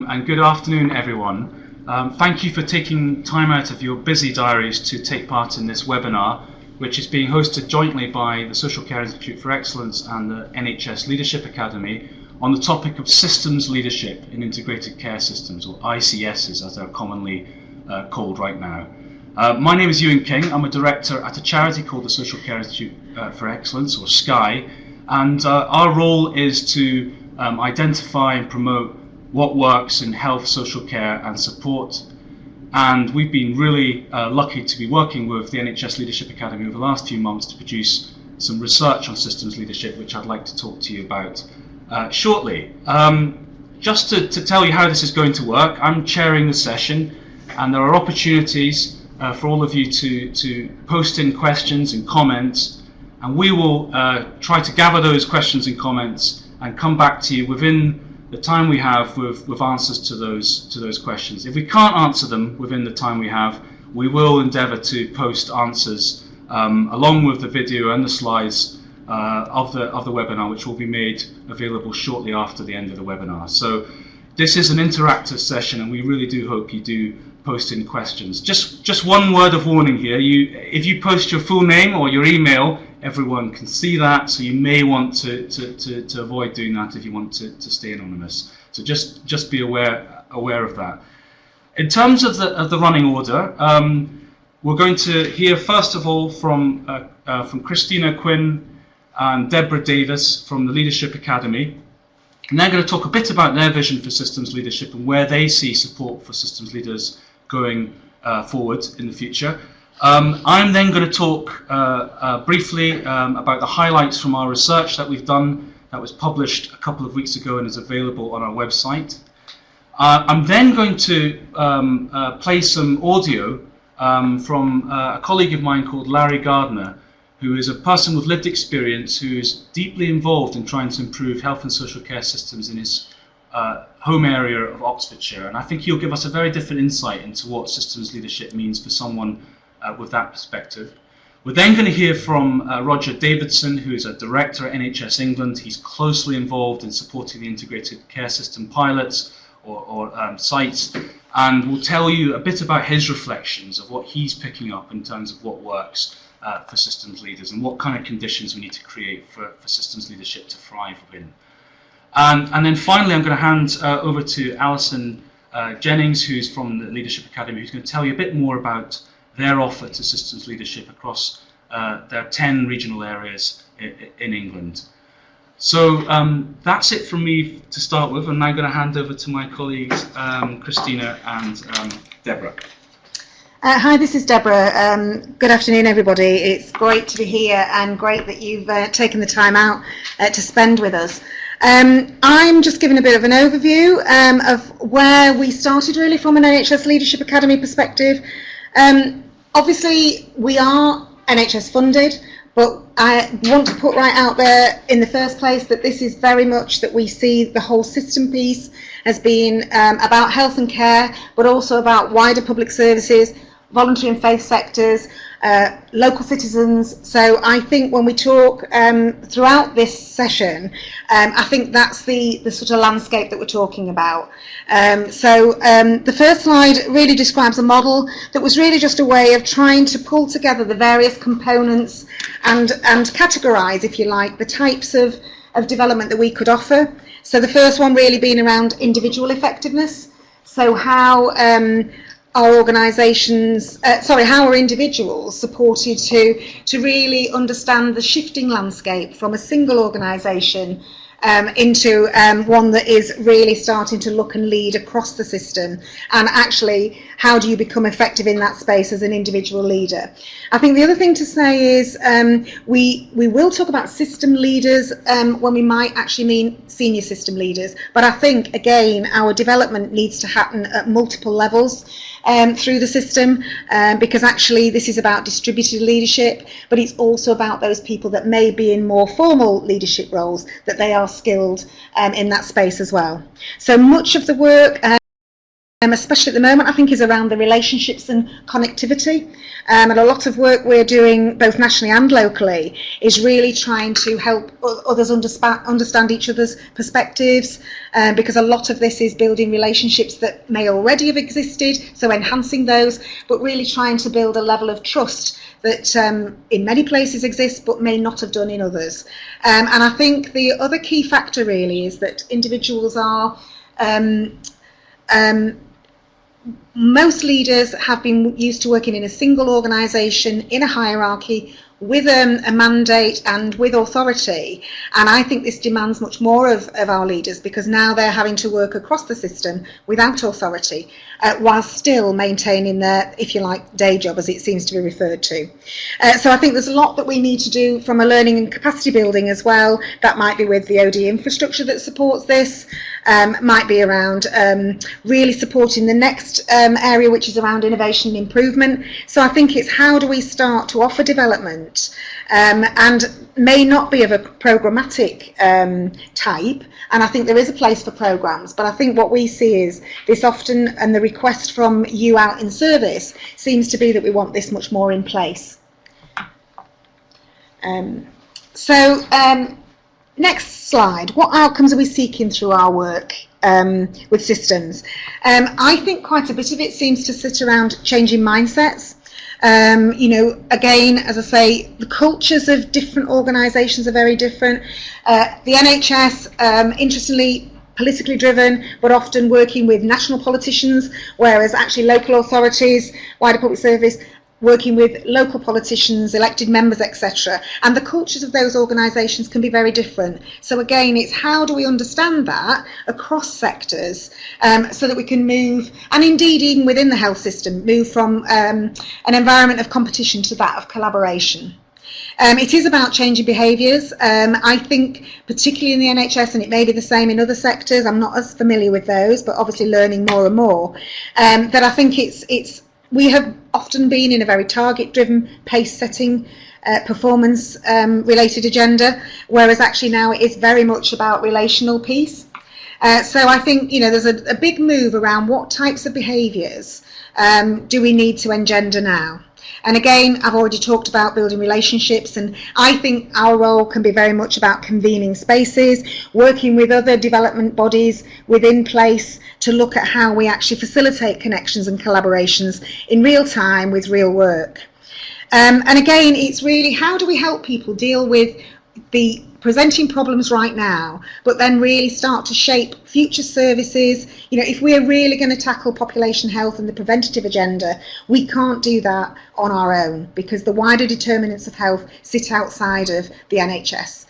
And good afternoon, everyone. Thank you for taking time out of your busy diaries to take part in this webinar, which is being hosted jointly by the Social Care Institute for Excellence and the NHS Leadership Academy on the topic of systems leadership in integrated care systems, or ICSs as they're commonly called right now. My name is Ewan King. I'm a director at a charity called the Social Care Institute for Excellence, or SCIE, and our role is to identify and promote what works in health, social care and support. And we've been really lucky to be working with the NHS Leadership Academy over the last few months to produce some research on systems leadership, which I'd like to talk to you about shortly. Just to tell you how this is going to work, I'm chairing the session, and there are opportunities for all of you to post in questions and comments, and we will try to gather those questions and comments and come back to you within the time we have with answers to those questions. If we can't answer them within the time we have, we will endeavour to post answers along with the video and the slides of the webinar, which will be made available shortly after the end of the webinar. So this is an interactive session, and we really do hope you do post in questions. Just one word of warning here: if you post your full name or your email, everyone can see that, so you may want to avoid doing that if you want to stay anonymous. So just be aware of that. In terms of the running order, we're going to hear first of all from Christina Quinn and Deborah Davis from the Leadership Academy, and they're going to talk a bit about their vision for systems leadership and where they see support for systems leaders going forward in the future. I'm then going to talk briefly about the highlights from our research that we've done, that was published a couple of weeks ago and is available on our website. I'm then going to play some audio from a colleague of mine called Larry Gardner, who is a person with lived experience who is deeply involved in trying to improve health and social care systems in his home area of Oxfordshire. And I think he'll give us a very different insight into what systems leadership means for someone with that perspective. We're then going to hear from Roger Davidson, who is a director at NHS England. He's closely involved in supporting the integrated care system pilots or sites, and will tell you a bit about his reflections of what he's picking up in terms of what works for systems leaders and what kind of conditions we need to create for systems leadership to thrive within. And then finally, I'm going to hand over to Alison Jennings, who's from the Leadership Academy, who's going to tell you a bit more about their offer to systems leadership across their 10 regional areas in England. So that's it from me to start with. I'm now going to hand over to my colleagues, Christina and Deborah. Hi, this is Deborah. Good afternoon, everybody. It's great to be here and great that you've taken the time out to spend with us. I'm just giving a bit of an overview of where we started really from an NHS Leadership Academy perspective. Obviously, we are NHS funded, but I want to put right out there in the first place that this is very much that we see the whole system piece as being about health and care, but also about wider public services, voluntary and faith sectors, local citizens. So I think when we talk throughout this session, I think that's the sort of landscape that we're talking about. The first slide really describes a model that was really just a way of trying to pull together the various components and categorise, if you like, the types of development that we could offer. So the first one really being around individual effectiveness. So how our organisations, how are individuals supported to really understand the shifting landscape from a single organisation into one that is really starting to look and lead across the system, and actually how do you become effective in that space as an individual leader. I think the other thing to say is we will talk about system leaders when we might actually mean senior system leaders, but I think again our development needs to happen at multiple levels through the system, because actually this is about distributed leadership, but it's also about those people that may be in more formal leadership roles, that they are skilled in that space as well. So much of the work especially at the moment, I think is around the relationships and connectivity. And a lot of work we're doing, both nationally and locally, is really trying to help others understand each other's perspectives, because a lot of this is building relationships that may already have existed, so enhancing those, but really trying to build a level of trust that in many places exists but may not have done in others. And I think the other key factor really is that individuals are most leaders have been used to working in a single organisation, in a hierarchy, with a mandate and with authority, and I think this demands much more of our leaders, because now they're having to work across the system without authority, while still maintaining their, if you like, day job, as it seems to be referred to. So I think there's a lot that we need to do from a learning and capacity building as well. That might be with the OD infrastructure that supports this, might be around really supporting the next area, which is around innovation and improvement. So I think it's how do we start to offer development, and may not be of a programmatic type, and I think there is a place for programs, but I think what we see is this often, and the request from you out in service seems to be that we want this much more in place. Next slide. What outcomes are we seeking through our work with systems? I think quite a bit of it seems to sit around changing mindsets. You know, again, as I say, the cultures of different organisations are very different. The NHS, interestingly, politically driven, but often working with national politicians, whereas actually local authorities, wider public service, working with local politicians, elected members, etc. And the cultures of those organisations can be very different. So again, it's how do we understand that across sectors, so that we can move, and indeed even within the health system, move from an environment of competition to that of collaboration. It is about changing behaviours. I think particularly in the NHS, and it may be the same in other sectors, I'm not as familiar with those, but obviously learning more and more, that I think we have often been in a very target-driven, pace-setting, performance-related agenda, whereas actually now it is very much about relational piece. So I think, you know, there's a big move around what types of behaviours do we need to engender now. And again, I've already talked about building relationships, and I think our role can be very much about convening spaces, working with other development bodies within place to look at how we actually facilitate connections and collaborations in real time with real work. And again, it's really how do we help people deal with the presenting problems right now, but then really start to shape future services. You know, if we're really going to tackle population health and the preventative agenda, we can't do that on our own, because the wider determinants of health sit outside of the NHS.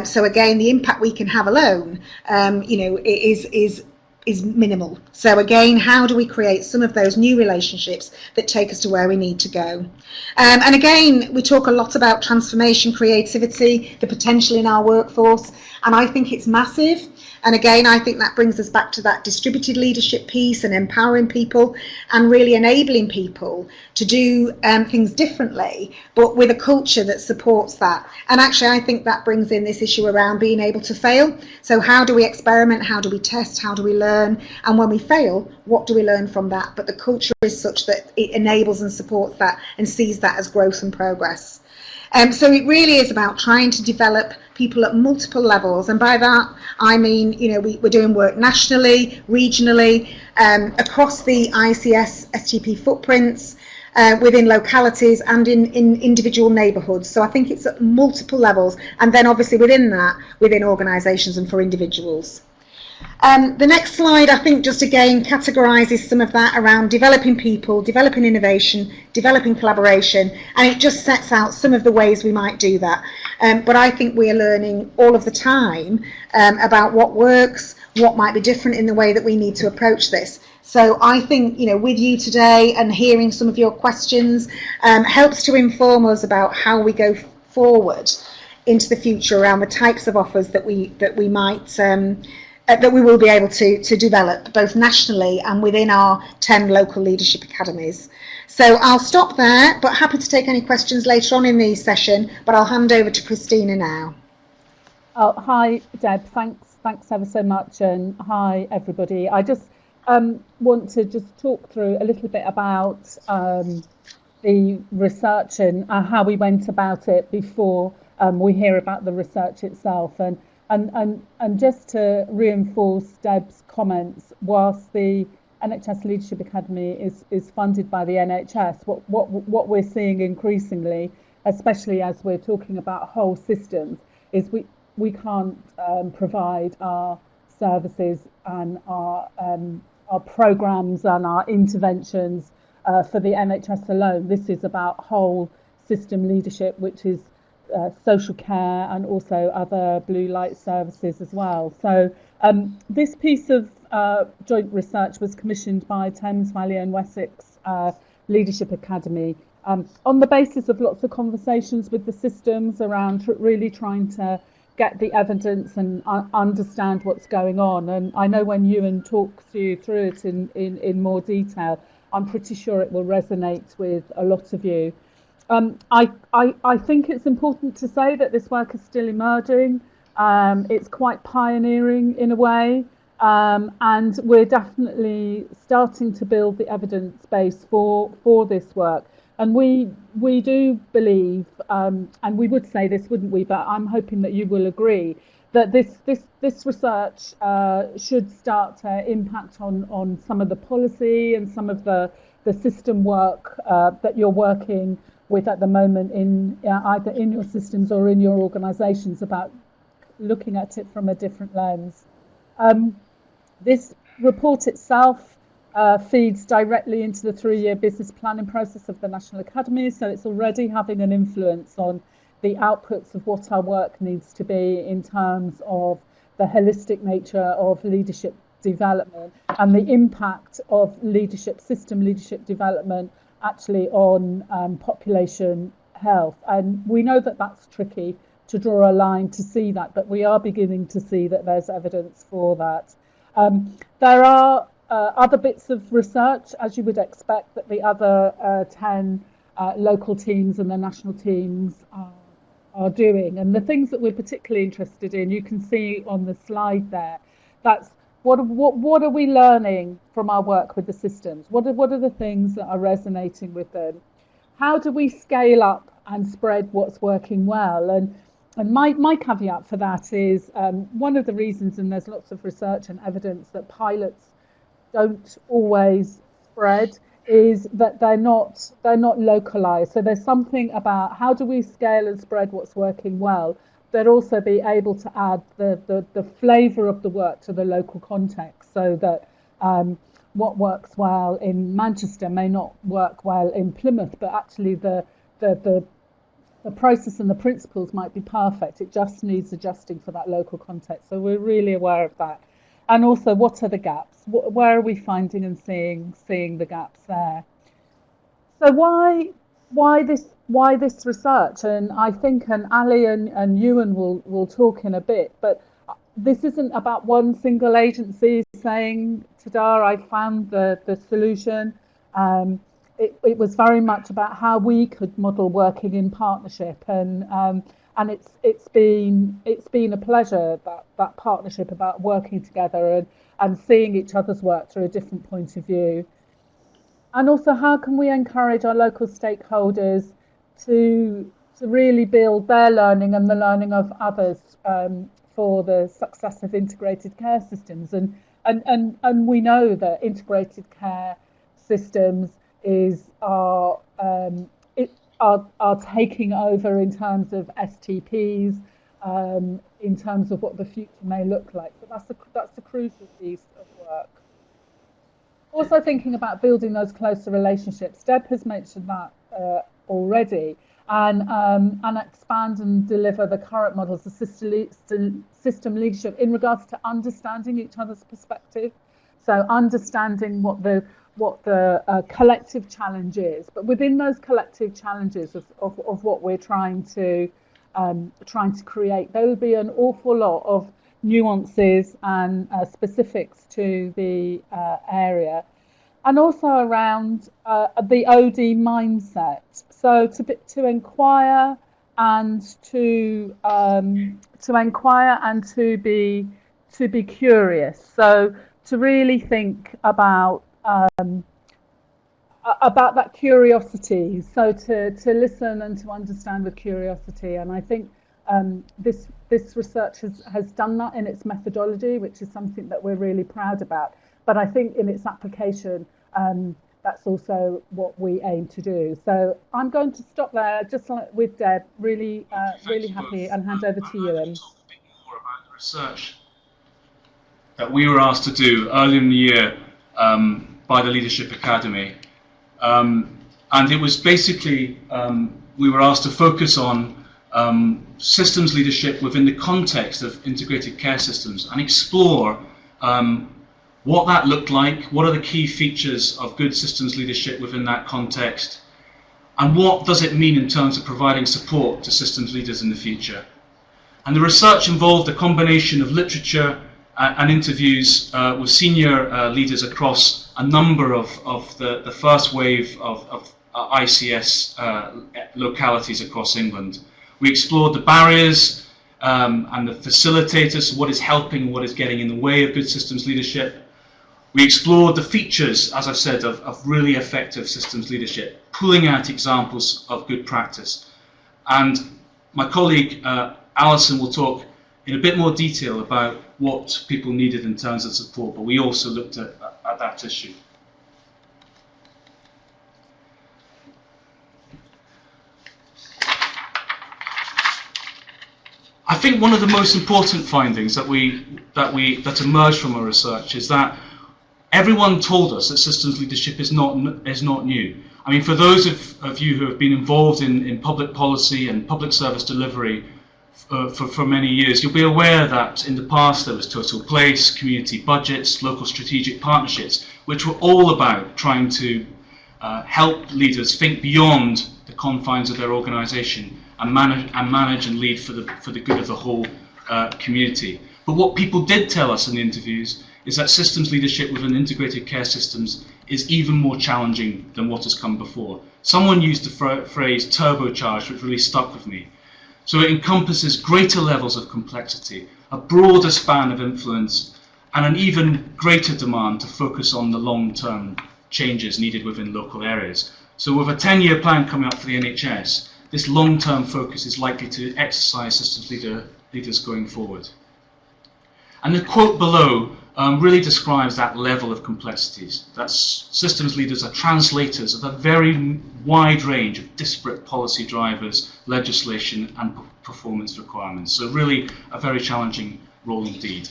So again, the impact we can have alone, you know, is minimal. So again, how do we create some of those new relationships that take us to where we need to go? And again, we talk a lot about transformation, creativity, the potential in our workforce, and I think it's massive. And again, I think that brings us back to that distributed leadership piece and empowering people and really enabling people to do things differently, but with a culture that supports that. And actually, I think that brings in this issue around being able to fail. So how do we experiment? How do we test? How do we learn? And when we fail, what do we learn from that? But the culture is such that it enables and supports that and sees that as growth and progress. So it really is about trying to develop people at multiple levels, and by that I mean, you know, we're doing work nationally, regionally, across the ICS STP footprints, within localities and in individual neighbourhoods. So I think it's at multiple levels, and then obviously within that, within organisations and for individuals. The next slide, I think, just again categorises some of that around developing people, developing innovation, developing collaboration, and it just sets out some of the ways we might do that. But I think we are learning all of the time about what works, what might be different in the way that we need to approach this. So I think, you know, with you today and hearing some of your questions helps to inform us about how we go forward into the future around the types of offers that we might that we will be able to develop both nationally and within our 10 local leadership academies. So I'll stop there, but happy to take any questions later on in the session, but I'll hand over to Christina now. Oh, hi Deb, thanks ever so much, and hi everybody. I just want to just talk through a little bit about the research and how we went about it before we hear about the research itself. And just to reinforce Deb's comments, whilst the NHS Leadership Academy is funded by the NHS, what we're seeing increasingly, especially as we're talking about whole systems, is we can't provide our services and our programmes and our interventions for the NHS alone. This is about whole system leadership, which is social care and also other blue light services as well. So this piece of joint research was commissioned by Thames Valley and Wessex Leadership Academy on the basis of lots of conversations with the systems around really trying to get the evidence and understand what's going on. And I know when Ewan talks you through it in more detail, I'm pretty sure it will resonate with a lot of you. I think it's important to say that this work is still emerging. It's quite pioneering in a way, and we're definitely starting to build the evidence base for this work. And we do believe, and we would say this, wouldn't we? But I'm hoping that you will agree that this research should start to impact on some of the policy and some of the system work that you're working with at the moment in either in your systems or in your organisations, about looking at it from a different lens. This report itself feeds directly into the 3-year business planning process of the National Academy, so it's already having an influence on the outputs of what our work needs to be in terms of the holistic nature of leadership development and the impact of system leadership development actually on population health. And we know that that's tricky to draw a line to see that, but we are beginning to see that there's evidence for that. There are other bits of research, as you would expect, that the other 10 local teams and the national teams are doing. And the things that we're particularly interested in, you can see on the slide there. That's what are we learning from our work with the systems? What are the things that are resonating with them? How do we scale up and spread what's working well? And my caveat for that is one of the reasons, and there's lots of research and evidence that pilots don't always spread, is that they're not localized. So there's something about how do we scale and spread what's working well, but also be able to add the flavor of the work to the local context, so that what works well in Manchester may not work well in Plymouth, but actually the process and the principles might be perfect. It just needs adjusting for that local context. So we're really aware of that. And also, what are the gaps? Where are we finding and seeing the gaps there? So why this research? And I think, and Ali and Ewan will talk in a bit, but this isn't about one single agency saying, "Ta-da, I found the solution." It was very much about how we could model working in partnership, and it's been a pleasure, that partnership, about working together and seeing each other's work through a different point of view. And also, how can we encourage our local stakeholders to really build their learning and the learning of others for the success of integrated care systems? And we know that integrated care systems are taking over in terms of STPs, in terms of what the future may look like. So that's a crucial piece of work. Also thinking about building those closer relationships. Deb has mentioned that already, and expand and deliver the current models of system leadership in regards to understanding each other's perspective. So understanding what the collective challenge is, but within those collective challenges of what we're trying to create, there will be an awful lot of nuances and specifics to the area, and also around the OD mindset. So to inquire and to be curious. So to really think about that curiosity. So to listen and to understand with curiosity. And I think this research has done that in its methodology, which is something that we're really proud about. But I think in its application, that's also what we aim to do. So I'm going to stop there, just like with Deb. Really, really happy, and hand over to you. And talk a bit more about the research that we were asked to do earlier in the year by the Leadership Academy, and it was basically we were asked to focus on systems leadership within the context of integrated care systems and explore what that looked like, what are the key features of good systems leadership within that context, and what does it mean in terms of providing support to systems leaders in the future. And the research involved a combination of literature and interviews with senior leaders across a number of the first wave of ICS localities across England. We explored the barriers and the facilitators, what is helping, what is getting in the way of good systems leadership. We explored the features, as I've said, of really effective systems leadership, pulling out examples of good practice. And my colleague Alison will talk in a bit more detail about what people needed in terms of support, but we also looked at that issue. I think one of the most important findings that emerged from our research is that everyone told us that systems leadership is not new. I mean, for those of you who have been involved in public policy and public service delivery for many years, you'll be aware that in the past there was total place, community budgets, local strategic partnerships, which were all about trying to help leaders think beyond the confines of their organisation and manage and lead for the good of the whole community. But what people did tell us in the interviews is that systems leadership within integrated care systems is even more challenging than what has come before. Someone used the phrase turbocharged, which really stuck with me. So it encompasses greater levels of complexity, a broader span of influence, and an even greater demand to focus on the long-term changes needed within local areas. So with a 10-year plan coming up for the NHS, this long-term focus is likely to exercise systems leaders going forward. And the quote below really describes that level of complexities. That systems leaders are translators of a very wide range of disparate policy drivers, legislation and performance requirements. So really a very challenging role indeed.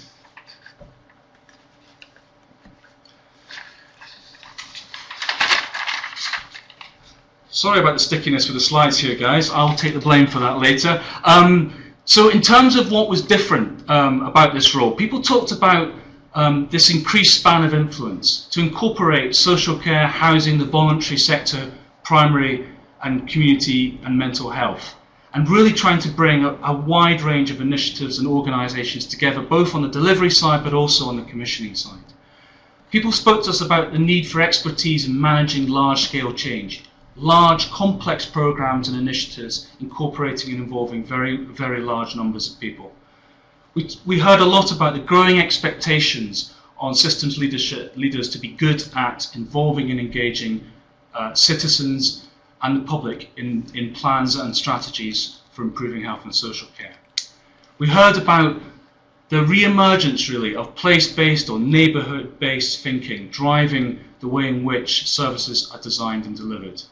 Sorry about the stickiness with the slides here, guys. I'll take the blame for that later. So in terms of what was different about this role, people talked about this increased span of influence to incorporate social care, housing, the voluntary sector, primary and community and mental health, and really trying to bring a wide range of initiatives and organisations together, both on the delivery side but also on the commissioning side. People spoke to us about the need for expertise in managing large-scale change, large, complex programs and initiatives incorporating and involving very, very large numbers of people. We heard a lot about the growing expectations on systems leaders to be good at involving and engaging citizens and the public in plans and strategies for improving health and social care. We heard about the re-emergence really of place-based or neighbourhood-based thinking driving the way in which services are designed and delivered.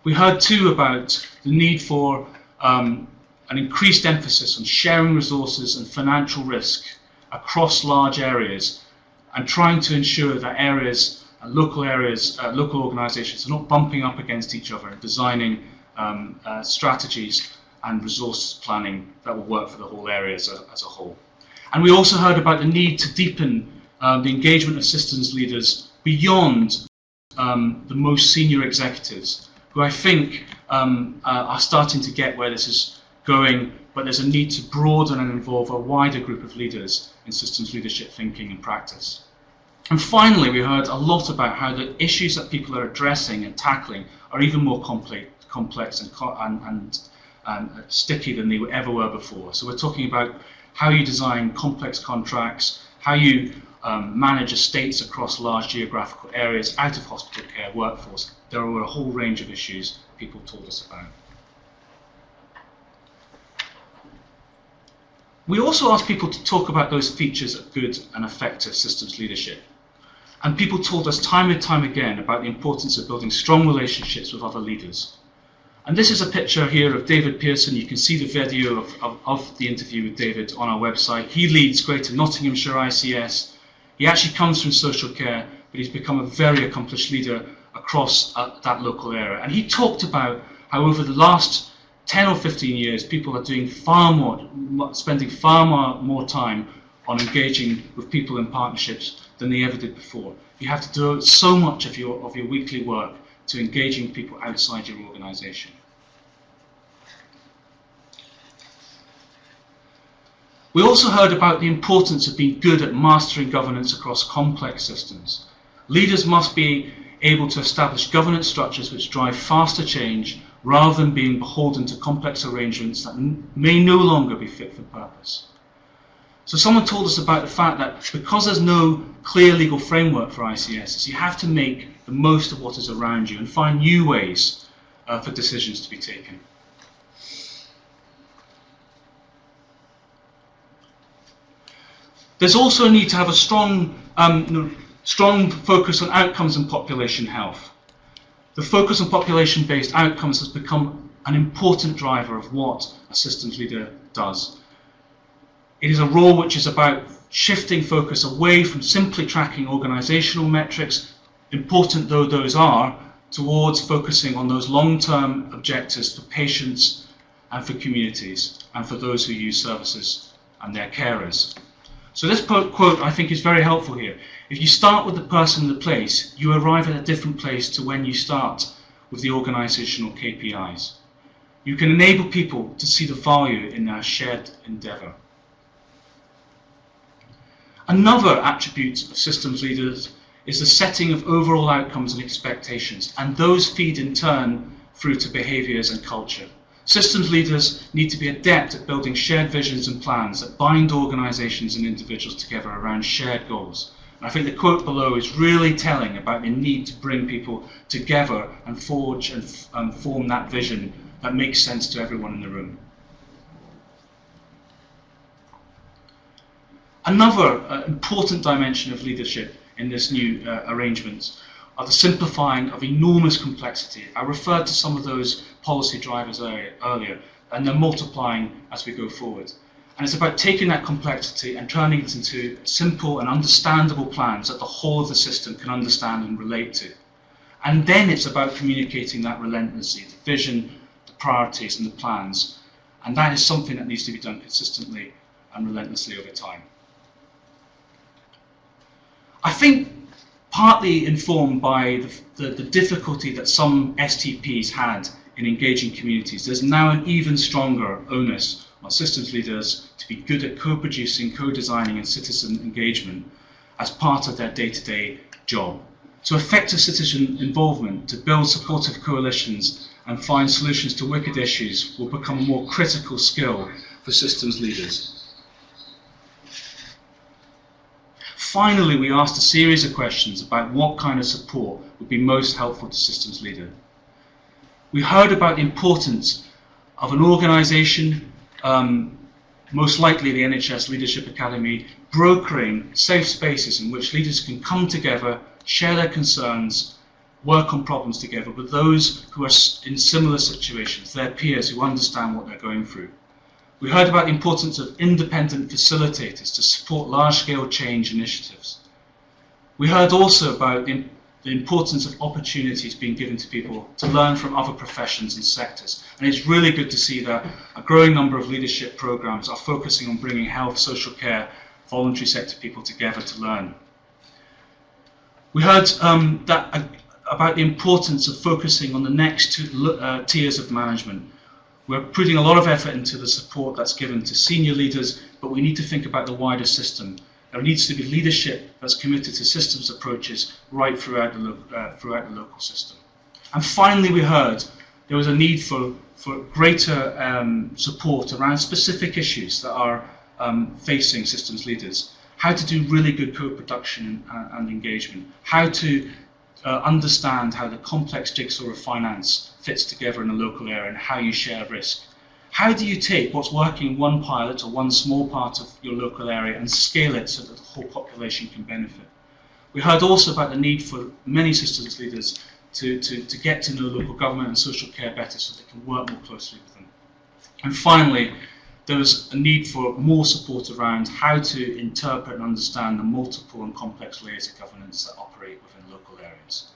We heard too about the need for an increased emphasis on sharing resources and financial risk across large areas and trying to ensure that local organisations are not bumping up against each other and designing strategies and resource planning that will work for the whole area as a whole. And we also heard about the need to deepen the engagement of systems leaders beyond the most senior executives, who I think are starting to get where this is going, but there's a need to broaden and involve a wider group of leaders in systems leadership thinking and practice. And finally, we heard a lot about how the issues that people are addressing and tackling are even more complex and sticky than they ever were before. So we're talking about how you design complex contracts, how you manage estates across large geographical areas, out of hospital care, workforce. There were a whole range of issues people told us about. We also asked people to talk about those features of good and effective systems leadership. And people told us time and time again about the importance of building strong relationships with other leaders. And this is a picture here of David Pearson. You can see the video of the interview with David on our website. He leads Greater Nottinghamshire ICS. He actually comes from social care, but he's become a very accomplished leader across that local area. And he talked about how over the last 10 or 15 years, people are doing spending far more time on engaging with people in partnerships than they ever did before. You have to do so much of your weekly work to engaging people outside your organisation. We also heard about the importance of being good at mastering governance across complex systems. Leaders must be able to establish governance structures which drive faster change rather than being beholden to complex arrangements that may no longer be fit for purpose. So someone told us about the fact that because there's no clear legal framework for ICSs, you have to make the most of what is around you and find new ways for decisions to be taken. There's also a need to have a strong focus on outcomes and population health. The focus on population-based outcomes has become an important driver of what a systems leader does. It is a role which is about shifting focus away from simply tracking organisational metrics, important though those are, towards focusing on those long-term objectives for patients and for communities and for those who use services and their carers. So this quote I think is very helpful here. If you start with the person and the place, you arrive at a different place to when you start with the organisational KPIs. You can enable people to see the value in their shared endeavour. Another attribute of systems leaders is the setting of overall outcomes and expectations, and those feed in turn through to behaviours and culture. Systems leaders need to be adept at building shared visions and plans that bind organisations and individuals together around shared goals. And I think the quote below is really telling about the need to bring people together and forge and form that vision that makes sense to everyone in the room. Another important dimension of leadership in this new arrangement are the simplifying of enormous complexity. I referred to some of those policy drivers earlier, and they're multiplying as we go forward. And it's about taking that complexity and turning it into simple and understandable plans that the whole of the system can understand and relate to. And then it's about communicating that relentlessly, the vision, the priorities and the plans. And that is something that needs to be done consistently and relentlessly over time. I think partly informed by the difficulty that some STPs had in engaging communities, there's now an even stronger onus on systems leaders to be good at co-producing, co-designing and citizen engagement as part of their day-to-day job. So effective citizen involvement to build supportive coalitions and find solutions to wicked issues will become a more critical skill for systems leaders. Finally, we asked a series of questions about what kind of support would be most helpful to systems leader. We heard about the importance of an organisation, most likely the NHS Leadership Academy, brokering safe spaces in which leaders can come together, share their concerns, work on problems together with those who are in similar situations, their peers who understand what they're going through. We heard about the importance of independent facilitators to support large-scale change initiatives. We heard also about the importance of opportunities being given to people to learn from other professions and sectors. And it's really good to see that a growing number of leadership programs are focusing on bringing health, social care, voluntary sector people together to learn. We heard about the importance of focusing on the next two tiers of management. We're putting a lot of effort into the support that's given to senior leaders, but we need to think about the wider system. There needs to be leadership that's committed to systems approaches right throughout the local system. And finally, we heard there was a need for greater support around specific issues that are facing systems leaders. how to do really good co-production and engagement, how to understand how the complex jigsaw of finance fits together in a local area and how you share risk. How do you take what's working in one pilot or one small part of your local area and scale it so that the whole population can benefit? We heard also about the need for many systems leaders to get to know local government and social care better so they can work more closely with them. And finally, there was a need for more support around how to interpret and understand the multiple and complex layers of governance that operate within local areas.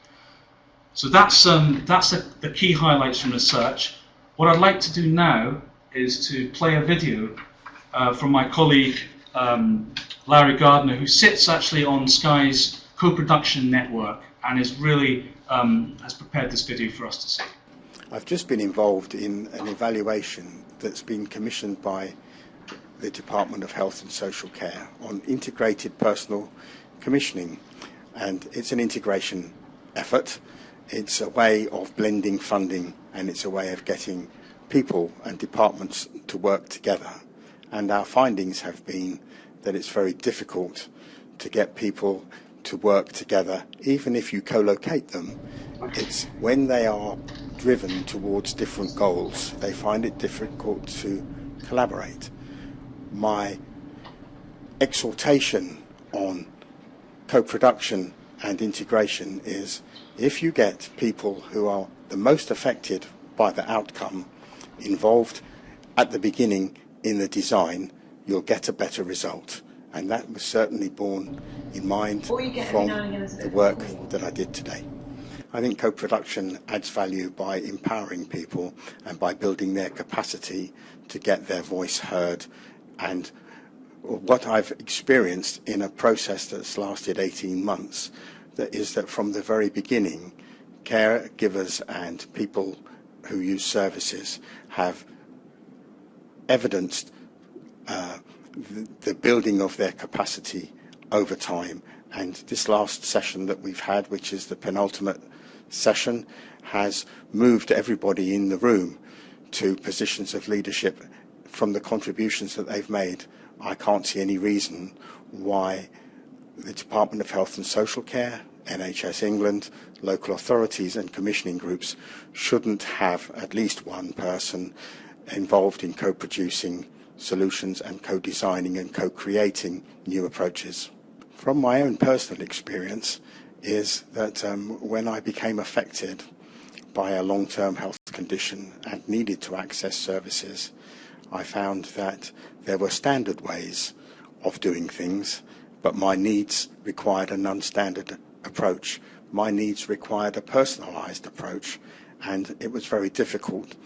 So that's the key highlights from research. What I'd like to do now is to play a video from my colleague Larry Gardner, who sits actually on SCIE's co-production network and is really has prepared this video for us to see. I've just been involved in an evaluation that's been commissioned by the Department of Health and Social Care on integrated personal commissioning, and it's an integration effort. It's a way of blending funding, and it's a way of getting people and departments to work together. And our findings have been that it's very difficult to get people to work together, even if you co-locate them. It's when they are driven towards different goals, they find it difficult to collaborate. My exhortation on co-production and integration is, if you get people who are the most affected by the outcome involved at the beginning in the design, you'll get a better result. And that was certainly borne in mind from the work that I did today. I think co-production adds value by empowering people and by building their capacity to get their voice heard. And what I've experienced in a process that's lasted 18 months, that is that from the very beginning, caregivers and people who use services have evidenced the building of their capacity over time. And this last session that we've had, which is the penultimate session, has moved everybody in the room to positions of leadership from the contributions that they've made. I can't see any reason why the Department of Health and Social Care, NHS England, local authorities and commissioning groups shouldn't have at least one person involved in co-producing solutions and co-designing and co-creating new approaches. From my own personal experience is that when I became affected by a long-term health condition and needed to access services, I found that there were standard ways of doing things, but my needs required a non-standard approach. My needs required a personalised approach, and it was very difficult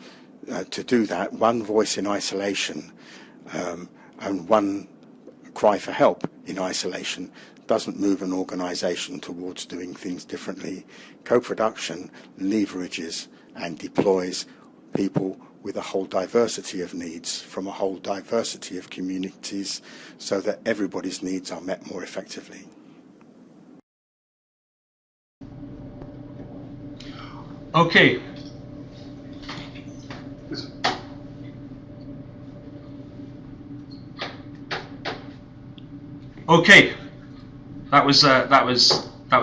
to do that. One voice in isolation and one cry for help in isolation doesn't move an organisation towards doing things differently. Co-production leverages and deploys people with a whole diversity of needs from a whole diversity of communities so that everybody's needs are met more effectively. Okay. Okay, that was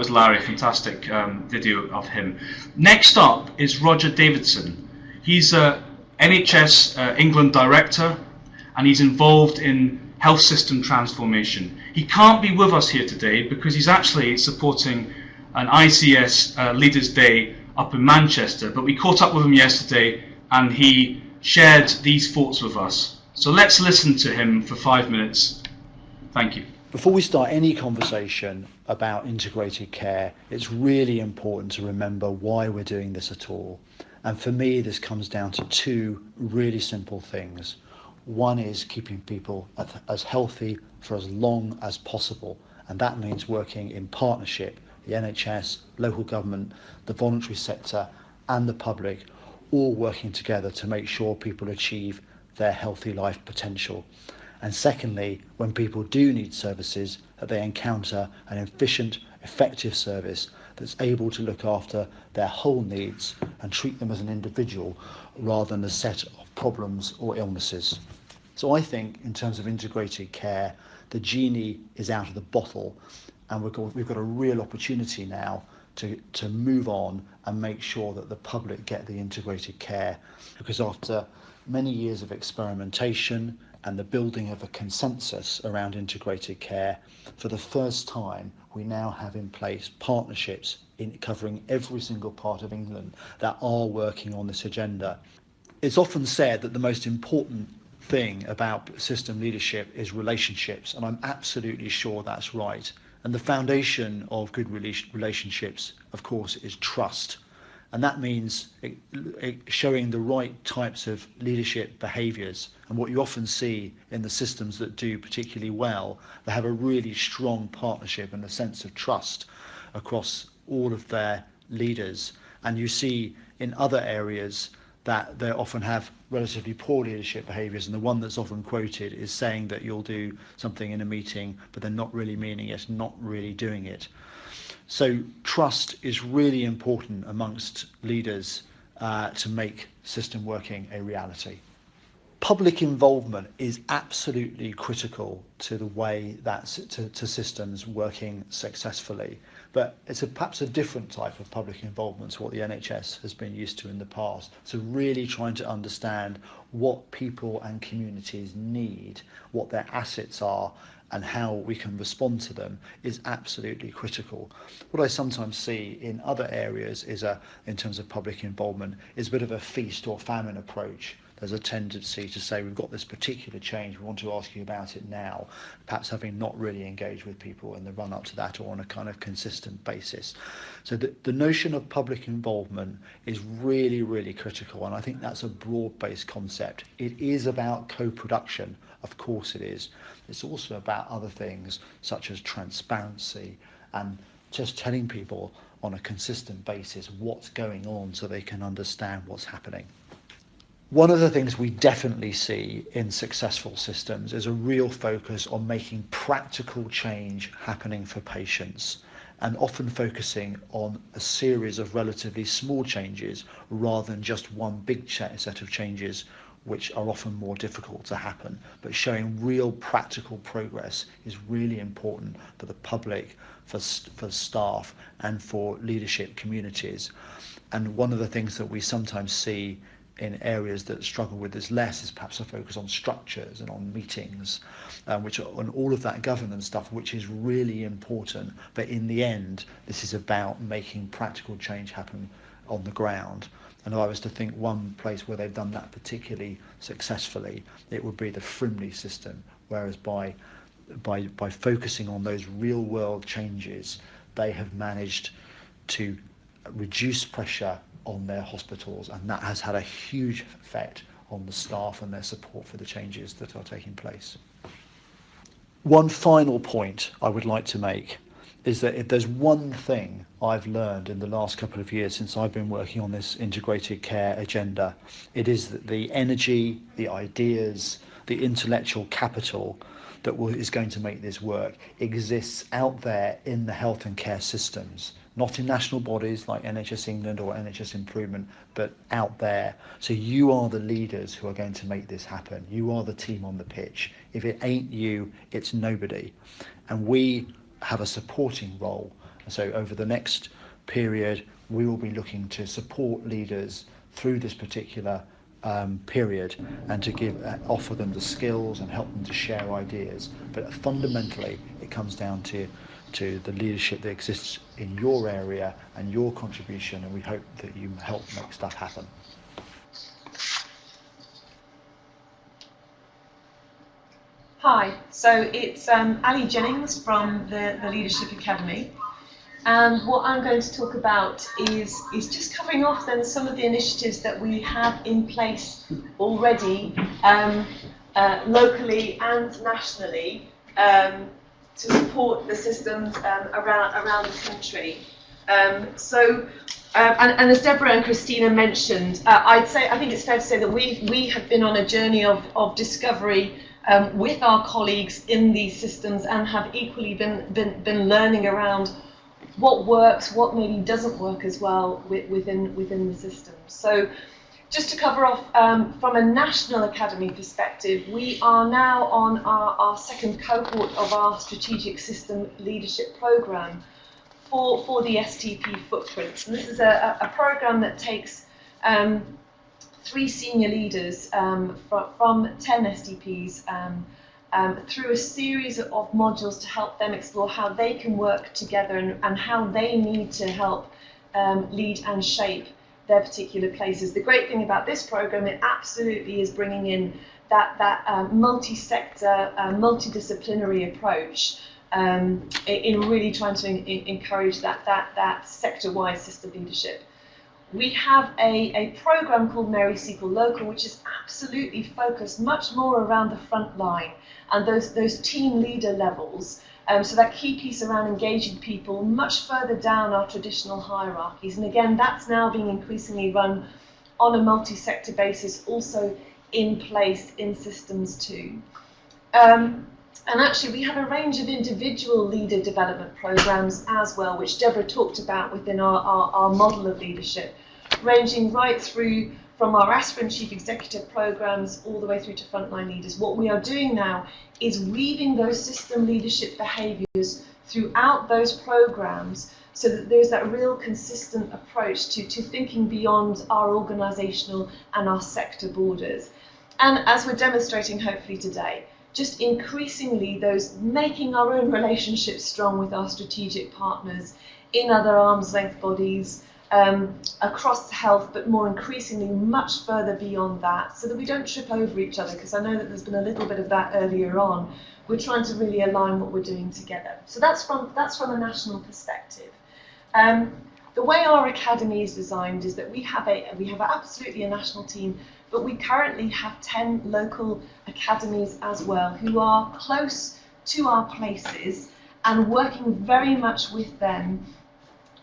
Larry. Fantastic video of him. Next up is Roger Davidson. He's a NHS England director, and he's involved in health system transformation. He can't be with us here today because he's actually supporting an ICS Leaders Day up in Manchester. But we caught up with him yesterday, and he shared these thoughts with us. So let's listen to him for 5 minutes. Thank you. Before we start any conversation about integrated care, it's really important to remember why we're doing this at all. And for me, this comes down to two really simple things. One is keeping people as healthy for as long as possible, and that means working in partnership, the NHS, local government, the voluntary sector and the public, all working together to make sure people achieve their healthy life potential. And secondly, when people do need services, that they encounter an efficient, effective service that's able to look after their whole needs and treat them as an individual rather than a set of problems or illnesses. So I think in terms of integrated care, the genie is out of the bottle, and we've got a real opportunity now to move on and make sure that the public get the integrated care, because after many years of experimentation and the building of a consensus around integrated care, for the first time we now have in place partnerships in covering every single part of England that are working on this agenda. It's often said that the most important thing about system leadership is relationships, and I'm absolutely sure that's right. And the foundation of good relationships, of course, is trust. And that means showing the right types of leadership behaviours. And what you often see in the systems that do particularly well, they have a really strong partnership and a sense of trust across all of their leaders. And you see in other areas that they often have relatively poor leadership behaviours, and the one that's often quoted is saying that you'll do something in a meeting but then not really meaning it, not really doing it. So trust is really important amongst leaders to make system working a reality. Public involvement is absolutely critical to the way to systems working successfully, but it's perhaps a different type of public involvement to what the NHS has been used to in the past. So really trying to understand what people and communities need, what their assets are, and how we can respond to them is absolutely critical. What I sometimes see in other areas is in terms of public involvement, is a bit of a feast or famine approach. There's a tendency to say, we've got this particular change, we want to ask you about it now, perhaps having not really engaged with people in the run up to that or on a kind of consistent basis. So the notion of public involvement is really, really critical, and I think that's a broad-based concept. It is about co-production, of course it is. It's also about other things such as transparency and just telling people on a consistent basis what's going on so they can understand what's happening. One of the things we definitely see in successful systems is a real focus on making practical change happening for patients, and often focusing on a series of relatively small changes rather than just one big set of changes, which are often more difficult to happen. But showing real practical progress is really important for the public, for staff, and for leadership communities. And one of the things that we sometimes see in areas that struggle with this less is perhaps a focus on structures and on meetings, which are on all of that governance stuff, which is really important. But in the end, this is about making practical change happen on the ground. And if I was to think one place where they've done that particularly successfully, it would be the Frimley system, whereas by focusing on those real world changes, they have managed to reduce pressure on their hospitals, and that has had a huge effect on the staff and their support for the changes that are taking place. One final point I would like to make is that if there's one thing I've learned in the last couple of years since I've been working on this integrated care agenda, it is that the energy, the ideas, the intellectual capital that is going to make this work exists out there in the health and care systems, not in national bodies like NHS England or NHS Improvement, but out there. So you are the leaders who are going to make this happen. You are the team on the pitch. If it ain't you, it's nobody. And we have a supporting role. So over the next period, we will be looking to support leaders through this particular period, and to offer them the skills and help them to share ideas. But fundamentally, it comes down to the leadership that exists in your area and your contribution, and we hope that you help make stuff happen. Hi, so it's Ali Jennings from the Leadership Academy, and what I'm going to talk about is just covering off then some of the initiatives that we have in place already, locally and nationally, to support the systems around the country. And as Deborah and Christina mentioned, I think it's fair to say that we have been on a journey of discovery with our colleagues in these systems, and have equally been learning around what works, what maybe doesn't work as well within the system. So just to cover off, from a national academy perspective, we are now on our second cohort of our strategic system leadership programme for the STP footprints. And this is a programme that takes 3 senior leaders from 10 STPs through a series of modules to help them explore how they can work together and how they need to help lead and shape their particular places. The great thing about this programme, it absolutely is bringing in that multi-sector, multidisciplinary approach in really trying to encourage that sector-wide system leadership. We have a programme called Mary Sequel Local, which is absolutely focused much more around the front line and those team leader levels. So that key piece around engaging people much further down our traditional hierarchies. And again, that's now being increasingly run on a multi-sector basis, also in place in systems too. And actually, we have a range of individual leader development programs as well, which Deborah talked about within our model of leadership, ranging right through from our aspirant chief executive programs all the way through to frontline leaders. What we are doing now is weaving those system leadership behaviours throughout those programs so that there's that real consistent approach to thinking beyond our organisational and our sector borders. And as we're demonstrating hopefully today, just increasingly those making our own relationships strong with our strategic partners in other arm's length bodies, across health, but more increasingly much further beyond that, so that we don't trip over each other, because I know that there's been a little bit of that earlier on. We're trying to really align what we're doing together. So that's from a national perspective. The way our academy is designed is that we have absolutely a national team, but we currently have 10 local academies as well who are close to our places and working very much with them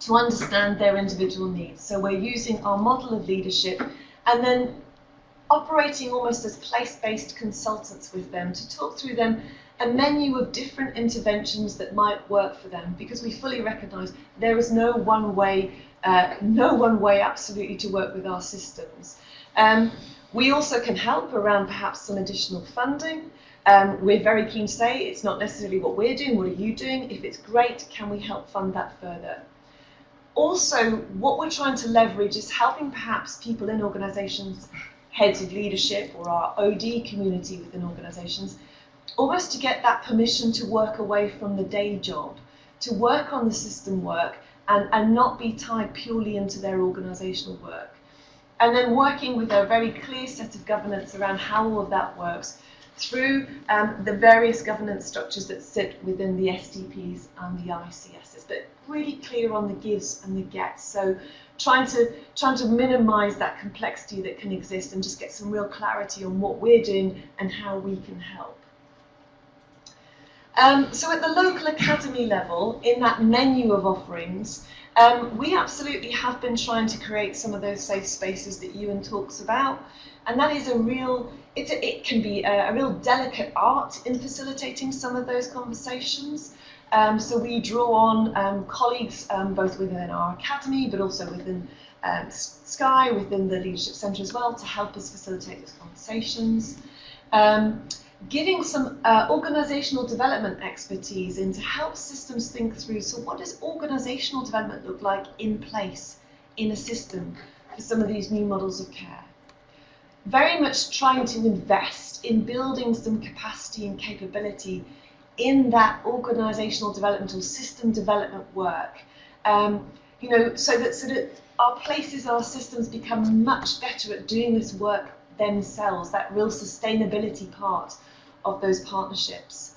to understand their individual needs. So we're using our model of leadership and then operating almost as place-based consultants with them to talk through them a menu of different interventions that might work for them, because we fully recognise there is no one way absolutely to work with our systems. We also can help around perhaps some additional funding. We're very keen to say it's not necessarily what we're doing, what are you doing? If it's great, can we help fund that further? Also, what we're trying to leverage is helping perhaps people in organisations, heads of leadership or our OD community within organisations, almost to get that permission to work away from the day job, to work on the system work and not be tied purely into their organisational work. And then working with a very clear set of governance around how all of that works through the various governance structures that sit within the STPs and the ICSs, but really clear on the gives and the gets. So trying to minimise that complexity that can exist and just get some real clarity on what we're doing and how we can help. So at the local academy level, in that menu of offerings, we absolutely have been trying to create some of those safe spaces that Ewan talks about, and that is it can be a real delicate art in facilitating some of those conversations. So we draw on colleagues both within our academy, but also within SCIE, within the Leadership Centre as well, to help us facilitate those conversations. Giving some organisational development expertise in to help systems think through, so what does organisational development look like in place in a system for some of these new models of care? Very much trying to invest in building some capacity and capability in that organisational development or system development work, so that our places, our systems become much better at doing this work themselves, that real sustainability part of those partnerships.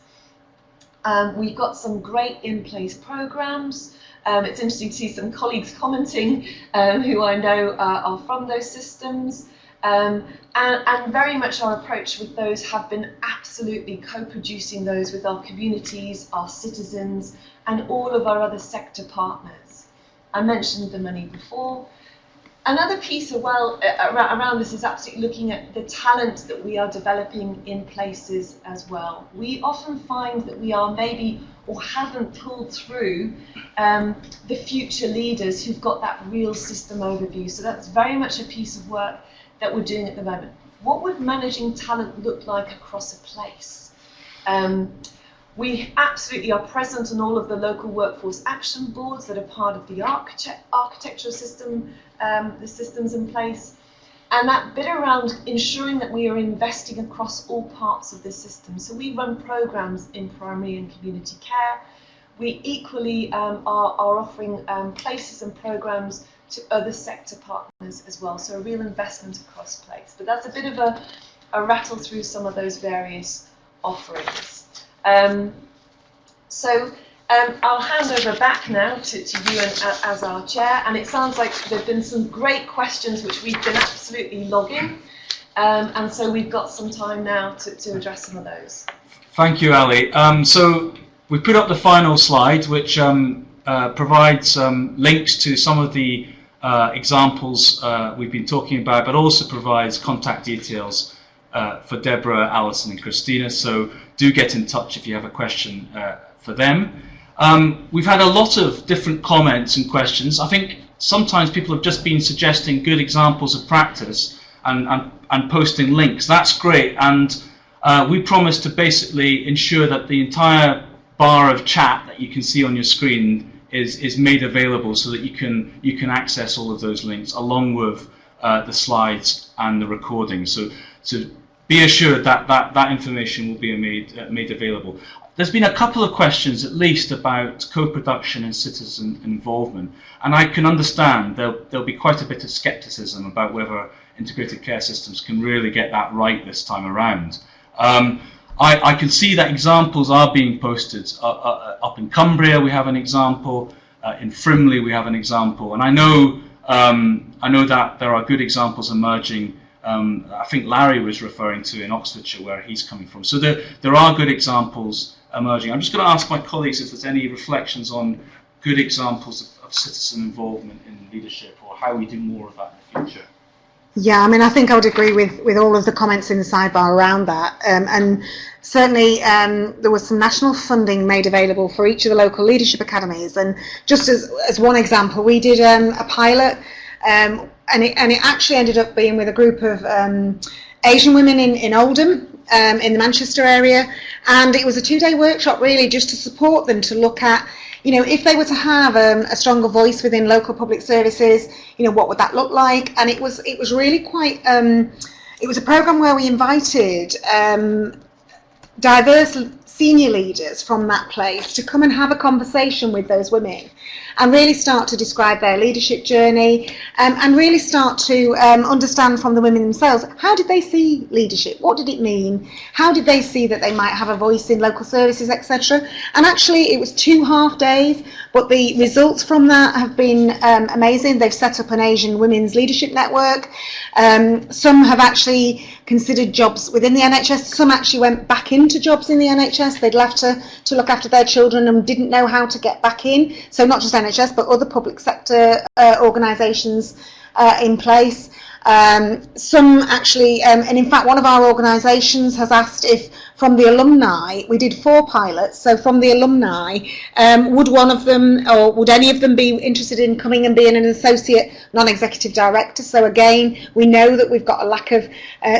We've got some great in-place programs. It's interesting to see some colleagues commenting who I know are from those systems. And very much our approach with those have been absolutely co-producing those with our communities, our citizens, and all of our other sector partners. I mentioned the money before. Another piece around this is absolutely looking at the talent that we are developing in places as well. We often find that we are maybe or haven't pulled through the future leaders who've got that real system overview. So that's very much a piece of work that we're doing at the moment. What would managing talent look like across a place? We absolutely are present on all of the local workforce action boards that are part of the architectural system, the systems in place. And that bit around ensuring that we are investing across all parts of the system. So we run programs in primary and community care. We equally are offering places and programs to other sector partners as well. So a real investment across place. But that's a bit of a rattle through some of those various offerings. I'll hand over back now to you as our chair, and it sounds like there have been some great questions which we've been absolutely logging, and so we've got some time now to address some of those. Thank you, Ali. So we put up the final slide, which provides links to some of the examples we've been talking about, but also provides contact details for Deborah, Alison and Christina, so do get in touch if you have a question for them. We've had a lot of different comments and questions. I think sometimes people have just been suggesting good examples of practice and posting links. That's great, and we promise to basically ensure that the entire bar of chat that you can see on your screen is made available so that you can access all of those links along with the slides and the recording. So be assured that information will be made available. There's been a couple of questions at least about co-production and citizen involvement, and I can understand there'll be quite a bit of scepticism about whether integrated care systems can really get that right this time around. I can see that examples are being posted. Up in Cumbria we have an example, in Frimley we have an example, and I know that there are good examples emerging. I think Larry was referring to in Oxfordshire where he's coming from. So there are good examples emerging. I'm just going to ask my colleagues if there's any reflections on good examples of citizen involvement in leadership, or how we do more of that in the future. Yeah, I mean, I think I would agree with all of the comments in the sidebar around that. And certainly there was some national funding made available for each of the local leadership academies. And just as one example, we did a pilot, and it actually ended up being with a group of Asian women in Oldham, in the Manchester area. And it was a 2-day workshop really just to support them to look at, if they were to have a stronger voice within local public services, what would that look like? And it was really quite, it was a programme where we invited diverse senior leaders from that place to come and have a conversation with those women and really start to describe their leadership journey, and really start to understand from the women themselves, how did they see leadership? What did it mean? How did they see that they might have a voice in local services, etc.? And actually it was 2 half days, but the results from that have been amazing. They've set up an Asian Women's Leadership Network. Some have actually considered jobs within the NHS. Some actually went back into jobs in the NHS. They'd left to look after their children and didn't know how to get back in. So not just NHS, but other public sector organisations in place. Some actually, and in fact one of our organisations has asked if from the alumni, we did 4 pilots, so from the alumni, would one of them, or would any of them be interested in coming and being an associate non-executive director? So again, we know that we've got a lack of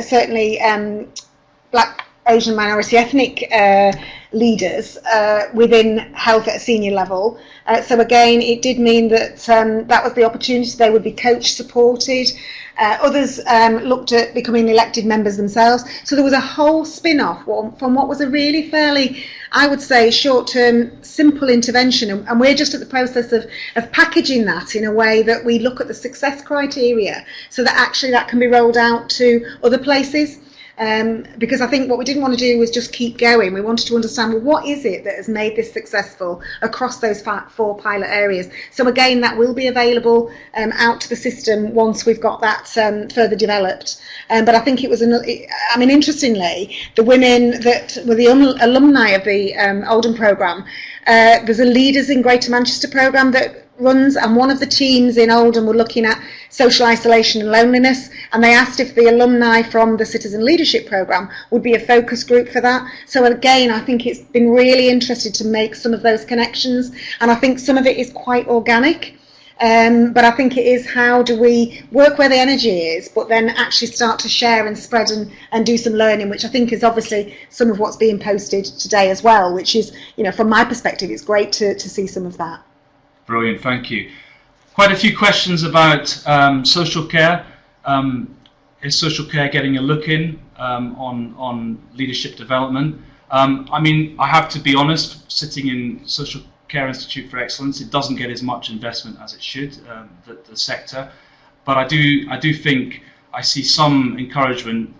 certainly black, Asian, minority ethnic leaders within health at a senior level. So again, it did mean that that was the opportunity. They would be coach supported. Others looked at becoming elected members themselves. So there was a whole spin-off from what was a really fairly, I would say, short-term, simple intervention. And we're just at the process of packaging that in a way that we look at the success criteria so that actually that can be rolled out to other places. Because I think what we didn't want to do was just keep going. We wanted to understand, well, what is it that has made this successful across those 4 pilot areas. So again, that will be available out to the system once we've got that further developed. But I think it was, interestingly, the women that were the alumni of the Oldham programme, there's a Leaders in Greater Manchester programme that runs, and one of the teams in Oldham were looking at social isolation and loneliness, and they asked if the alumni from the Citizen Leadership Programme would be a focus group for that. So again, I think it's been really interesting to make some of those connections, and I think some of it is quite organic. but I think it is how do we work where the energy is, but then actually start to share and spread and do some learning, which I think is obviously some of what's being posted today as well, which is, from my perspective, it's great to see some of that. Brilliant, thank you. Quite a few questions about social care. Is social care getting a look in on leadership development? I have to be honest, sitting in Social Care Institute for Excellence, it doesn't get as much investment as it should, the sector. But I do think I see some encouraging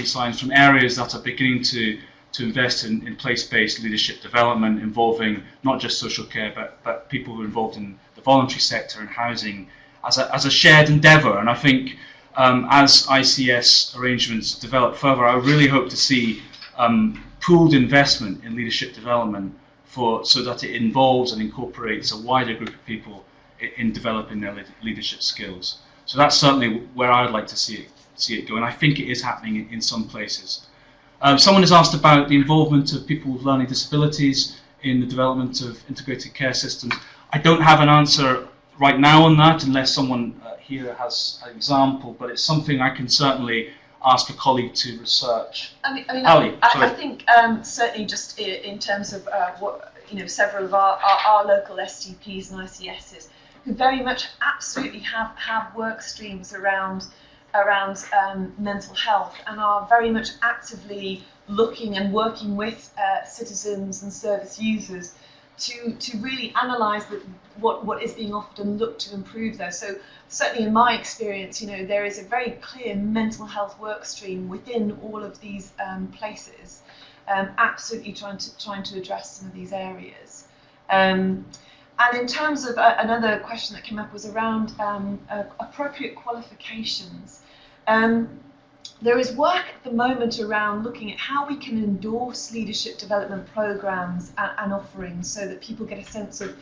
signs from areas that are beginning to invest in place-based leadership development involving not just social care, but people who are involved in the voluntary sector and housing as a shared endeavour. And I think as ICS arrangements develop further, I really hope to see pooled investment in leadership development so that it involves and incorporates a wider group of people in developing their leadership skills. So that's certainly where I'd like to see it go, and I think it is happening in some places. Someone has asked about the involvement of people with learning disabilities in the development of integrated care systems. I don't have an answer right now on that, unless someone here has an example, but it's something I can certainly ask a colleague to research. I think certainly just in terms of what several of our local STPs and ICSs who very much absolutely have work streams around mental health and are very much actively looking and working with citizens and service users to really analyse what is being offered and look to improve there. So certainly in my experience, there is a very clear mental health work stream within all of these places, absolutely trying to address some of these areas. And in terms of another question that came up was around appropriate qualifications. There is work at the moment around looking at how we can endorse leadership development programs and offerings so that people get a sense of,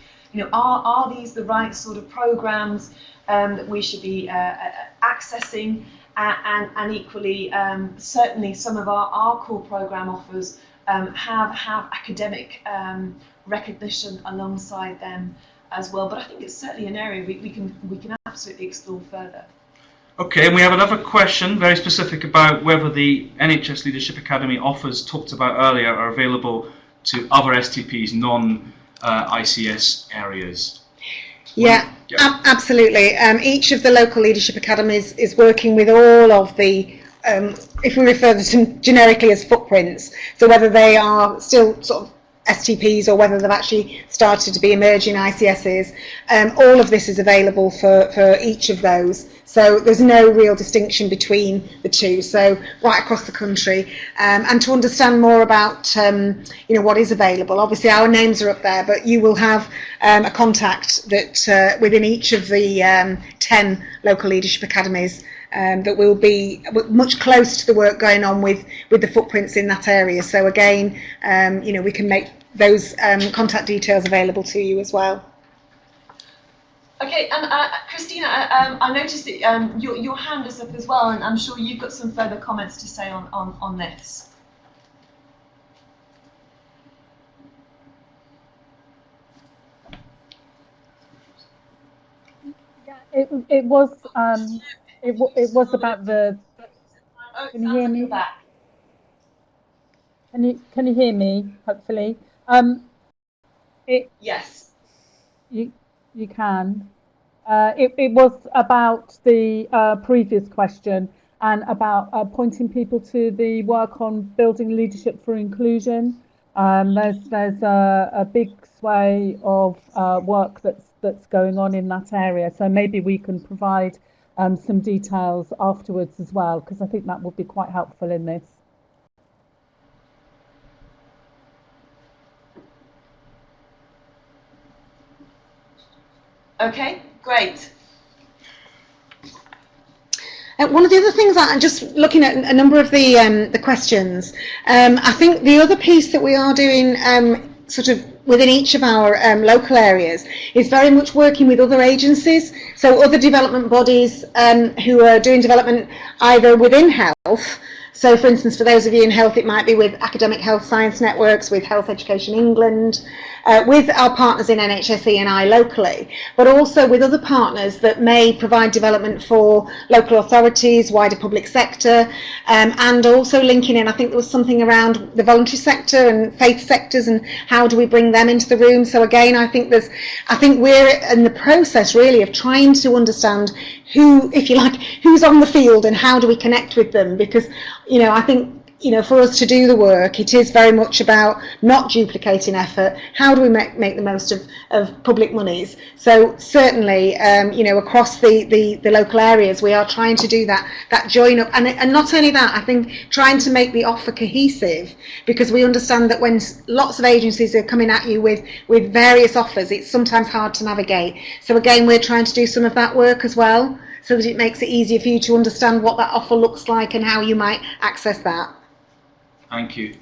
are these the right sort of programs that we should be accessing, and equally, certainly some of our core program offers have academic recognition alongside them as well. But I think it's certainly an area we can absolutely explore further. Okay, and we have another question, very specific, about whether the NHS Leadership Academy offers talked about earlier are available to other STPs, non-ICS areas. Yeah, absolutely. Each of the local leadership academies is working with all of the, if we refer to them generically as footprints, so whether they are still sort of STPs or whether they've actually started to be emerging ICSs, all of this is available for each of those. So there's no real distinction between the two, so right across the country. And to understand more about what is available, obviously our names are up there, but you will have a contact that within each of the 10 local leadership academies that will be much closer to the work going on with the footprints in that area. So again, we can make those contact details available to you as well. Okay, and Christina, I noticed that your hand is up as well, and I'm sure you've got some further comments to say on this. Yeah, it was about the. Can you hear me? Can you hear me? Hopefully. Yes. You can. It was about the previous question and about pointing people to the work on building leadership for inclusion. There's a big sway of work that's going on in that area. So maybe we can provide some details afterwards as well, because I think that would be quite helpful in this. Okay, great. One of the other things, I'm just looking at a number of the questions. I think the other piece that we are doing sort of within each of our local areas is very much working with other agencies, so other development bodies who are doing development either within health So, for instance, for those of you in health, it might be with academic health science networks, with Health Education England, with our partners in NHS-E&I locally, but also with other partners that may provide development for local authorities, wider public sector, and also linking in, I think there was something around the voluntary sector and faith sectors and how do we bring them into the room. So again, I think we're in the process really of trying to understand who, if you like, who's on the field and how do we connect with them, because, you know, I think, you know, for us to do the work, it is very much about not duplicating effort. How do we make the most of public monies? So certainly, you know, across the local areas, we are trying to do that join up. And not only that, I think trying to make the offer cohesive, because we understand that when lots of agencies are coming at you with various offers, it's sometimes hard to navigate. So again, we're trying to do some of that work as well, so that it makes it easier for you to understand what that offer looks like and how you might access that. Thank you.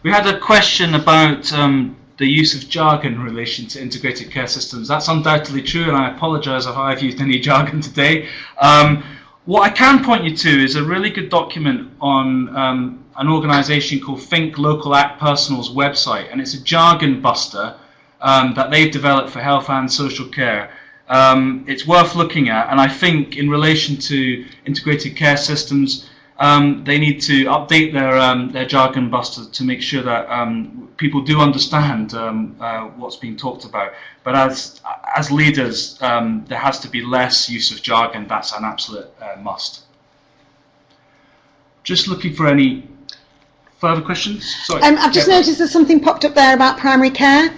We had a question about the use of jargon in relation to integrated care systems. That's undoubtedly true, and I apologise if I've used any jargon today. What I can point you to is a really good document on an organisation called Think Local Act Personal's website, and it's a jargon buster that they've developed for health and social care. It's worth looking at, and I think in relation to integrated care systems, they need to update their jargon buster to make sure that people do understand what's being talked about. But as leaders, there has to be less use of jargon. That's an absolute must. Just looking for any further questions. Sorry. I've just noticed there's something popped up there about primary care.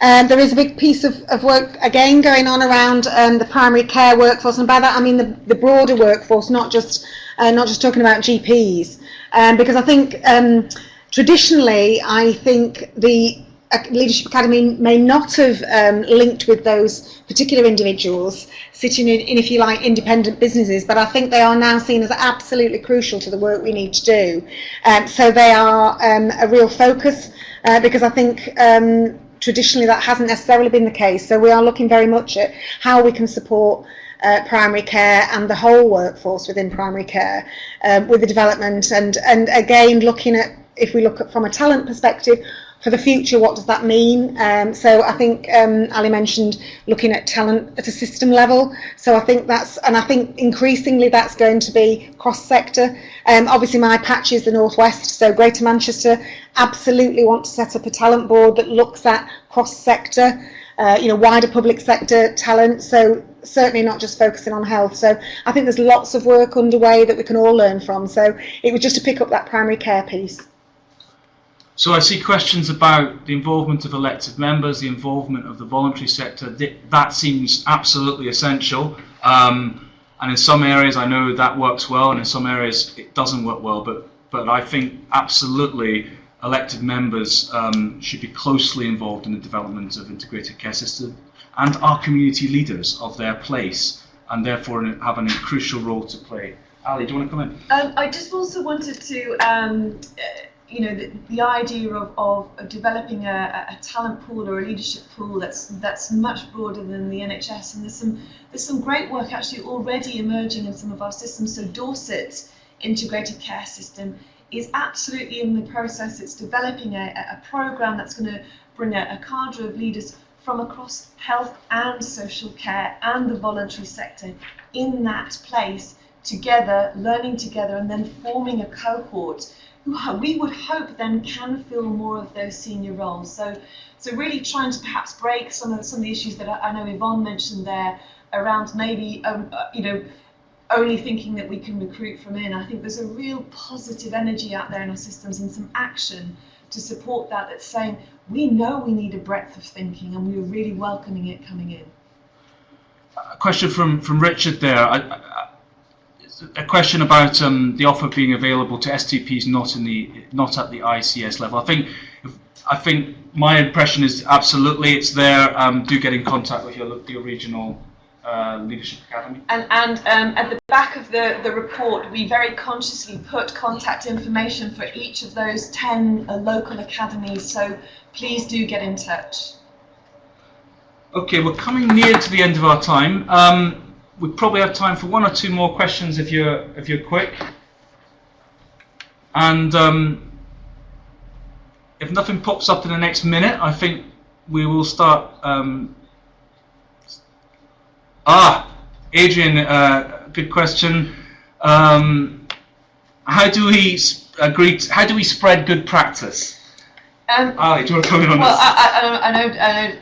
There is a big piece of work again going on around the primary care workforce, and by that I mean the broader workforce, not just talking about GPs, because I think traditionally I think the Leadership Academy may not have linked with those particular individuals sitting in, if you like, independent businesses, but I think they are now seen as absolutely crucial to the work we need to do. So they are a real focus, because I think traditionally that hasn't necessarily been the case. So we are looking very much at how we can support primary care and the whole workforce within primary care with the development, and again looking at, if we look at from a talent perspective for the future, what does that mean? So I think Ali mentioned looking at talent at a system level. So I think I think increasingly that's going to be cross-sector. Obviously my patch is the Northwest, so Greater Manchester absolutely want to set up a talent board that looks at cross-sector, you know, wider public sector talent. So certainly not just focusing on health. So I think there's lots of work underway that we can all learn from. So it was just to pick up that primary care piece. So I see questions about the involvement of elected members, the involvement of the voluntary sector. That seems absolutely essential. And in some areas I know that works well, and in some areas it doesn't work well. But I think absolutely elected members should be closely involved in the development of integrated care systems, and are community leaders of their place, and therefore have a crucial role to play. Ali, do you want to comment? I just also wanted to, you know, the idea of developing a talent pool or a leadership pool that's much broader than the NHS, and there's some great work actually already emerging in some of our systems. So Dorset's integrated care system is absolutely in the process. It's developing a programme that's going to bring a cadre of leaders from across health and social care and the voluntary sector in that place together, learning together, and then forming a cohort who we would hope then can fill more of those senior roles. So really trying to perhaps break some of the issues that I know Yvonne mentioned there around maybe you know, only thinking that we can recruit from in. I think there's a real positive energy out there in our systems and some action to support that, that's saying we know we need a breadth of thinking, and we're really welcoming it coming in. A question from Richard there. A question about the offer being available to STPs not at the ICS level. I think my impression is absolutely it's there. Do get in contact with your regional Leadership Academy. And at the back of the report, we very consciously put contact information for each of those 10 local academies. So please do get in touch. Okay, we're coming near to the end of our time. We probably have time for one or two more questions if you're quick. And if nothing pops up in the next minute, I think we will start. Adrian, good question. How do we spread good practice? Ali, do you want to comment on well, this? I know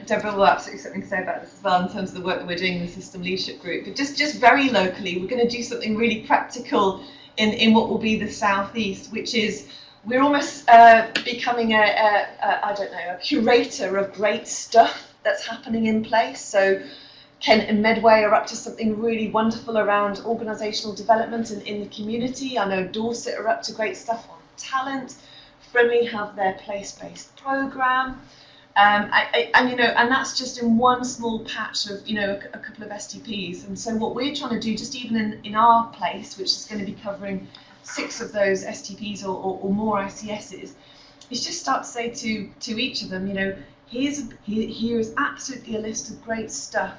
Deborah will absolutely something to say about this as well in terms of the work that we're doing in the System Leadership Group. But just very locally, we're going to do something really practical in what will be the Southeast, which is we're almost becoming a curator of great stuff that's happening in place. So Kent and Medway are up to something really wonderful around organisational development in the community. I know Dorset are up to great stuff on talent. Frimley have their place-based programme, and that's just in one small patch of a couple of STPs. And so what we're trying to do, just even in our place, which is going to be covering 6 of those STPs or more ICSs, is just start to say to each of them, here is absolutely a list of great stuff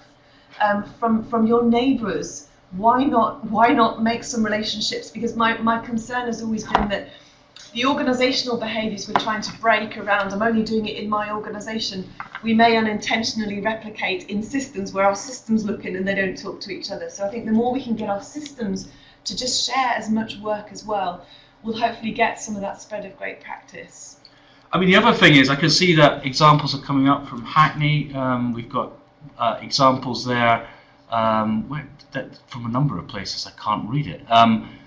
from your neighbours. Why not make some relationships? Because my concern has always been that the organisational behaviours we're trying to break around, I'm only doing it in my organisation, we may unintentionally replicate in systems where our systems look in and they don't talk to each other. So I think the more we can get our systems to just share as much work as well, we'll hopefully get some of that spread of great practice. I mean, the other thing is I can see that examples are coming up from Hackney. We've got examples there from a number of places. I can't read it.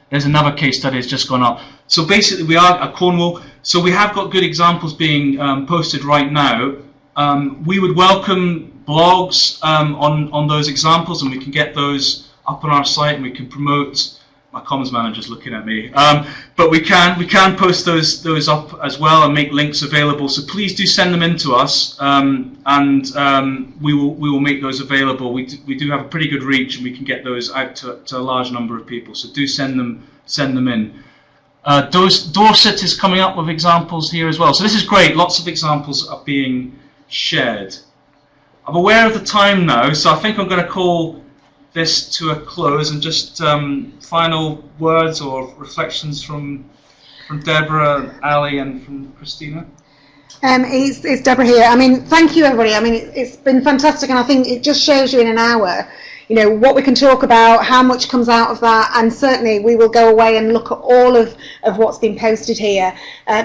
There's another case study that's just gone up. So basically we are at Cornwall. So we have got good examples being posted right now. We would welcome blogs on those examples, and we can get those up on our site and we can promote. My comms manager's looking at me. But we can post those up as well and make links available. So please do send them in to us, and we will make those available. We do have a pretty good reach, and we can get those out to a large number of people. So do send them in. Dorset is coming up with examples here as well. So this is great. Lots of examples are being shared. I'm aware of the time now, so I think I'm going to call this to a close, and just final words or reflections from Deborah, and Ali, and from Christina. It's Deborah here. I mean, thank you everybody. I mean, it's been fantastic, and I think it just shows you in an hour, what we can talk about, how much comes out of that, and certainly we will go away and look at all of what's been posted here,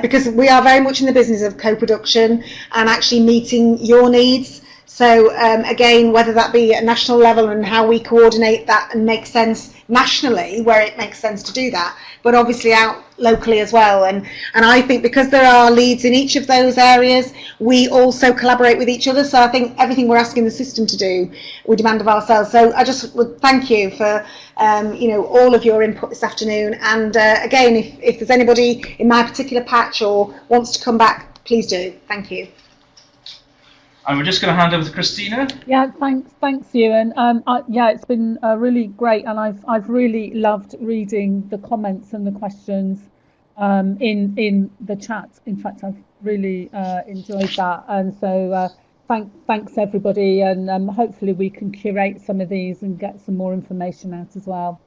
because we are very much in the business of co-production and actually meeting your needs. So again, whether that be at national level and how we coordinate that and make sense nationally where it makes sense to do that, but obviously out locally as well. And I think because there are leads in each of those areas, we also collaborate with each other. So I think everything we're asking the system to do, we demand of ourselves. So I just would thank you for all of your input this afternoon. And again, if there's anybody in my particular patch or wants to come back, please do. Thank you. And we're just going to hand over to Christina. Yeah, thanks, Ewan. It's been really great, and I've really loved reading the comments and the questions in the chat. In fact, I've really enjoyed that, and so thanks everybody, and hopefully we can curate some of these and get some more information out as well.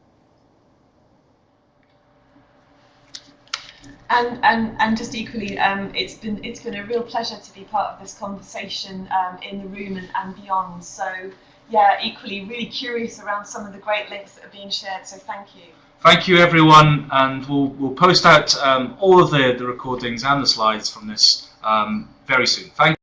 And just equally, it's been a real pleasure to be part of this conversation in the room and beyond. So yeah, equally really curious around some of the great links that are being shared. So thank you. Thank you everyone, and we'll post out all of the recordings and the slides from this very soon. Thank you.